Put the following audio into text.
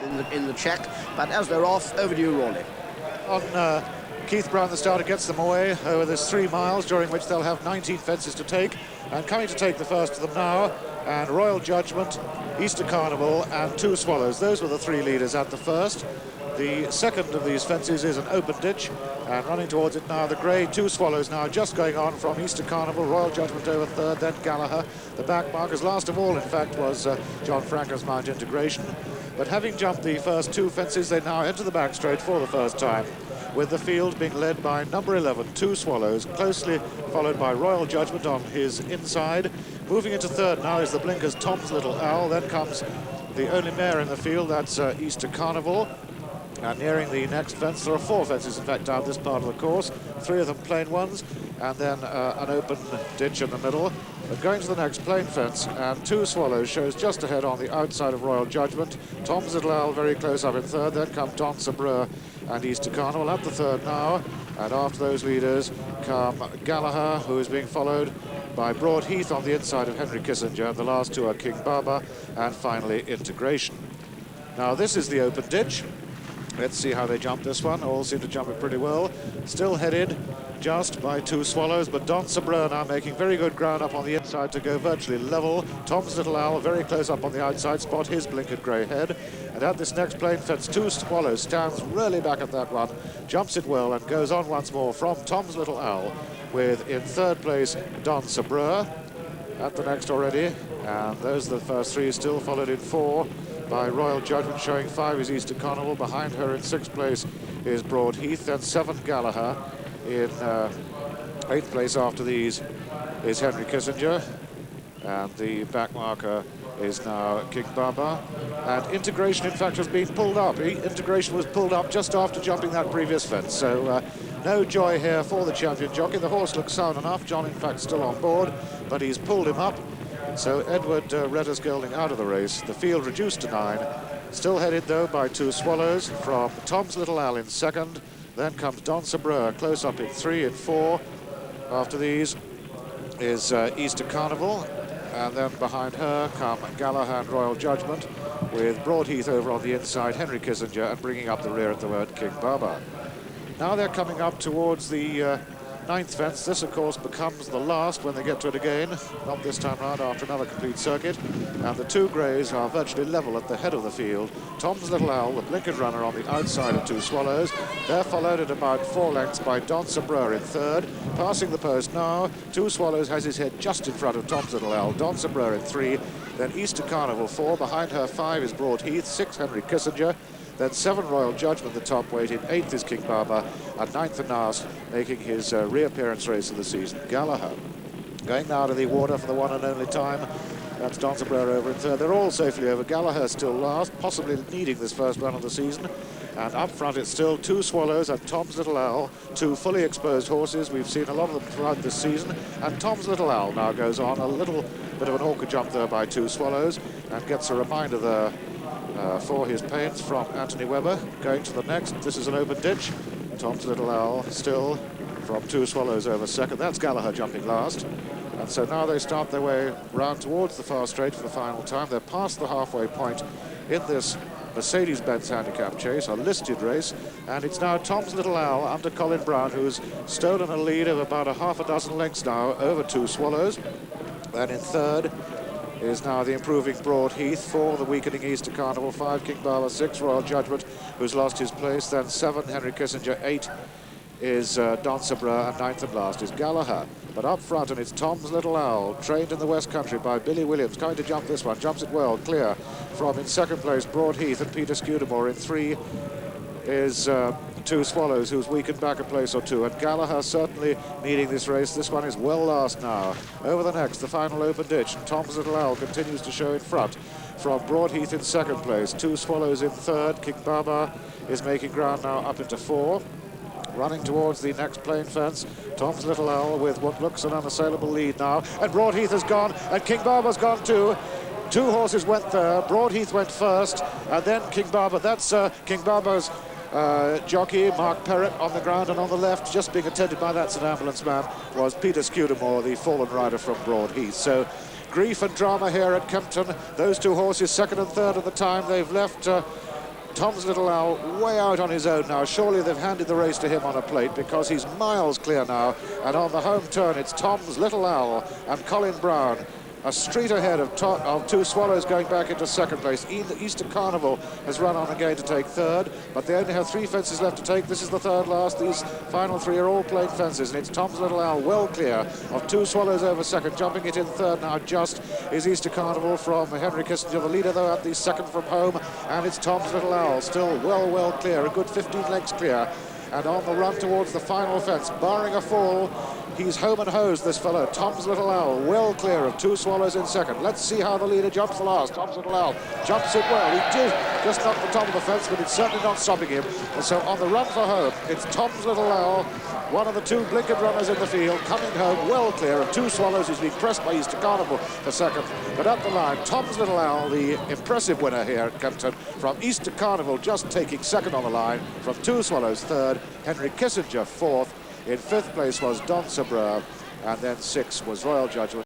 in the check, but as they're off, over to you, Rawley. On Keith Brown, the starter, gets them away over this 3 miles, during which they'll have 19 fences to take. And coming to take the first of them now, and Royal Judgement, Easter Carnival, and 2 Swallows. Those were the 3 leaders at the first. The second of these fences is an open ditch, and running towards it now, the grey 2 Swallows now just going on from Easter Carnival, Royal Judgement over third, then Gallagher. The back markers, last of all, in fact, was John Franco's Mount Integration. But having jumped the first 2 fences, they now enter the back straight for the first time, with the field being led by number 11, 2 Swallows, closely followed by Royal Judgement on his inside. Moving into third now is the blinkers Tom's Little Owl. Then comes the only mare in the field, that's Easter Carnival. And nearing the next fence, there are 4 fences, in fact, down this part of the course, 3 of them plain ones, and then an open ditch in the middle. But going to the next plain fence, and 2 Swallows shows just ahead on the outside of Royal Judgement. Tom's Little Owl very close up in third, then come Don Sabreur and Easter Carnival at the third now. And after those leaders come Gallagher, who is being followed by Broadheath on the inside of Henry Kissinger, and the last 2 are King Baba, and finally Integration. Now this is the open ditch. Let's see how they jump this one. All seem to jump it pretty well. Still headed just by 2 Swallows, but Don Sabreur now making very good ground up on the inside to go virtually level. Tom's Little Owl very close up on the outside, spot his blinkered grey head. And at this next plain fence, 2 Swallows stands really back at that one, jumps it well, and goes on once more from Tom's Little Owl, with in third place Don Sabreur at the next already. And those are the first 3, still followed in 4 by Royal Judgement, showing 5 is Easter Carnival. Behind her in 6th place is Broadheath, then 7 Gallagher. In 8th place after these is Henry Kissinger, and the back marker is now King Baba. And Integration, in fact, has been pulled up. Integration was pulled up just after jumping that previous fence, so no joy here for the champion jockey. The horse looks sound enough. John, in fact, still on board, but he's pulled him up. So Edward Retters Gelding out of the race. The field reduced to 9. Still headed, though, by 2 Swallows from Tom's Little Owl in second. Then comes Don Sabreur close up in 3 and 4. After these is Easter Carnival. And then behind her come Gallagher and Royal Judgement, with Broadheath over on the inside, Henry Kissinger, and bringing up the rear at the word King Baba. Now they're coming up towards the 9th fence. This, of course, becomes the last when they get to it again, not this time round after another complete circuit. And the 2 greys are virtually level at the head of the field. Tom's Little Owl, the blinkered runner, on the outside of 2 Swallows. They're followed at about 4 lengths by Don Sabreur in third. Passing the post now, 2 Swallows has his head just in front of Tom's Little Owl. Don Sabreur in 3, then Easter Carnival 4. Behind her 5 is Broadheath, 6 Henry Kissinger. Then 7 Royal Judgement, the top weight. In 8th is King Baba, and 9th and last, making his reappearance race of the season, Gallagher. Going now to the water for the one and only time. That's Don Sabreur over in third. They're all safely over. Gallagher still last, possibly needing this first run of the season. And up front it's still 2 Swallows and Tom's Little Owl, 2 fully exposed horses. We've seen a lot of them throughout this season. And Tom's Little Owl now goes on a little bit of an awkward jump there by 2 Swallows, and gets a reminder there for his pains from Anthony Webber. Going to the next, this is an open ditch. Tom's Little Owl still from 2 Swallows over second. That's Gallagher jumping last. And so now they start their way round towards the far straight for the final time. They're past the halfway point in this Mercedes-Benz Handicap chase, a listed race, and it's now Tom's Little Owl under Colin Brown, who's stolen a lead of about a half a dozen lengths now over 2 Swallows. Then in third is now the improving Broadheath, 4 the weakening Easter Carnival, 5 King Baba, 6 Royal Judgement, who's lost his place, then 7 Henry Kissinger, 8 is Don Sabreur, and 9th and last is Gallagher. But up front, and it's Tom's Little Owl, trained in the West Country by W.R.Williams, coming to jump this one, jumps it well, clear from in second place Broadheath and Peter Scudamore. In 3 is 2 Swallows, who's weakened back a place or 2, and Gallagher certainly needing this race. This one is well last now. Over the next, the final open ditch, and Tom's Little Owl continues to show in front from Broadheath in second place, 2 Swallows in third. King Baba is making ground now up into 4. Running towards the next plain fence, Tom's Little Owl with what looks an unassailable lead now, and Broadheath has gone, and King Baba's gone too. 2 horses went there. Broadheath went first, and then King Baba. That's King Baba's jockey, Mark Perrott, on the ground, and on the left, just being attended by that's an ambulance man, was Peter Scudamore, the fallen rider from Broadheath. So grief and drama here at Kempton. Those 2 horses, second and third at the time. They've left Tom's Little Owl way out on his own now. Surely they've handed the race to him on a plate, because he's miles clear now. And on the home turn, it's Tom's Little Owl and Colin Brown, a street ahead of Two Swallows going back into second place. Easter Carnival has run on again to take third, but they only have 3 fences left to take. This is the third last. These final 3 are all plain fences, and it's Tom's Little Owl well clear of Two Swallows over second. Jumping it in third now just is Easter Carnival from Henry Kissinger. The leader, though, at the second from home, and it's Tom's Little Owl still well clear, a good 15 lengths clear. And on the run towards the final fence, barring a fall, he's home and hosed, this fellow. Tom's Little Owl well clear of Two Swallows in second. Let's see how the leader jumps the last. Tom's Little Owl jumps it well. He did just knock the top of the fence, but it's certainly not stopping him. And so on the run for home, it's Tom's Little Owl, one of the 2 blinkered runners in the field, coming home well clear of Two Swallows, who's been pressed by Easter Carnival for second. But at the line, Tom's Little Owl, the impressive winner here at Kempton, from Easter Carnival just taking second on the line, from Two Swallows third, Henry Kissinger fourth. In 5th place was Don Sabreur, and then 6th was Royal Judgement.